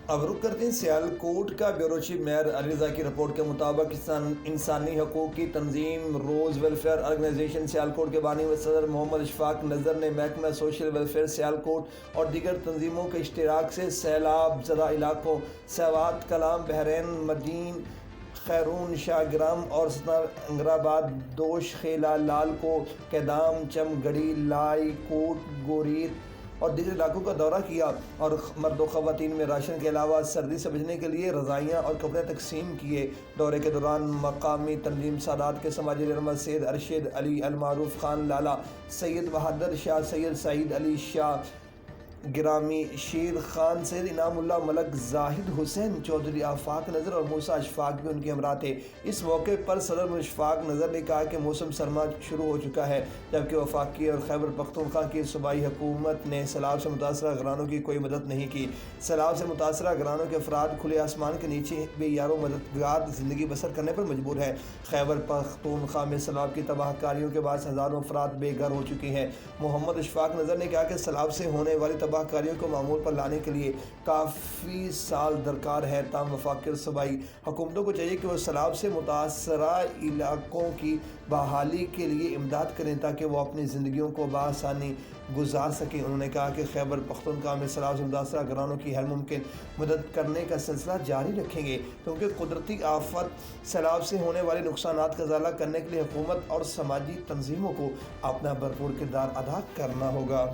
اب رخ کرتے ہیں سیالکوٹ کا bureau chief mayor Ali Raza کی رپورٹ کے مطابق انسانی حقوق کی تنظیم روز ویلفیئر آرگنائزیشن سیالکوٹ کے بانی و صدر محمد اشفاق نذر نے محکمہ سوشل ویلفیئر سیالکوٹ اور دیگر تنظیموں کے اشتراک سے سیلاب زدہ علاقوں سیوات کلام بحرین مدین خیرون شاہگرام اور سنگرآباد دوش خیلہ لال کو کیدام چم گڑی لائی کوٹ گوریر اور دیگر علاقوں کا دورہ کیا اور مرد و خواتین میں راشن کے علاوہ سردی سے بچنے کے لیے رضائیاں اور کپڑے تقسیم کیے۔ دورے کے دوران مقامی تنظیم سادات کے سماجی رہنما سید ارشد علی المعروف خان لالا، سید بہادر شاہ، سید سعید علی شاہ گرامی، شیر خان، سید انعام اللہ ملک، زاہد حسین چودھری، آفاق نذر اور موسیٰ اشفاق بھی ان کے ہمراہ تھے۔ اس موقع پر صدر اشفاق نذر نے کہا کہ موسم سرما شروع ہو چکا ہے، جبکہ وفاقی اور خیبر پختونخوا کی صوبائی حکومت نے سیلاب سے متاثرہ گھرانوں کی کوئی مدد نہیں کی۔ سیلاب سے متاثرہ گھرانوں کے افراد کھلے آسمان کے نیچے بے یار و مددگار زندگی بسر کرنے پر مجبور ہیں۔ خیبر پختونخوا میں سیلاب کی تباہ کاریوں کے باعث ہزاروں افراد بے گھر ہو چکے ہیں۔ محمد اشفاق نذر نے کہا کہ سیلاب سے ہونے والی تباہ کاریوں کو معمول پر لانے کے لیے کافی سال درکار ہے، تاہم وفاقی اور صوبائی حکومتوں کو چاہیے کہ وہ سیلاب سے متاثرہ علاقوں کی بحالی کے لیے امداد کریں تاکہ وہ اپنی زندگیوں کو بآسانی گزار سکیں۔ انہوں نے کہا کہ خیبر پختونخوا میں سیلاب سے متاثرہ گھرانوں کی ہر ممکن مدد کرنے کا سلسلہ جاری رکھیں گے، کیونکہ قدرتی آفت سیلاب سے ہونے والے نقصانات کا ازالہ کرنے کے لیے حکومت اور سماجی تنظیموں کو اپنا بھرپور کردار ادا کرنا ہوگا۔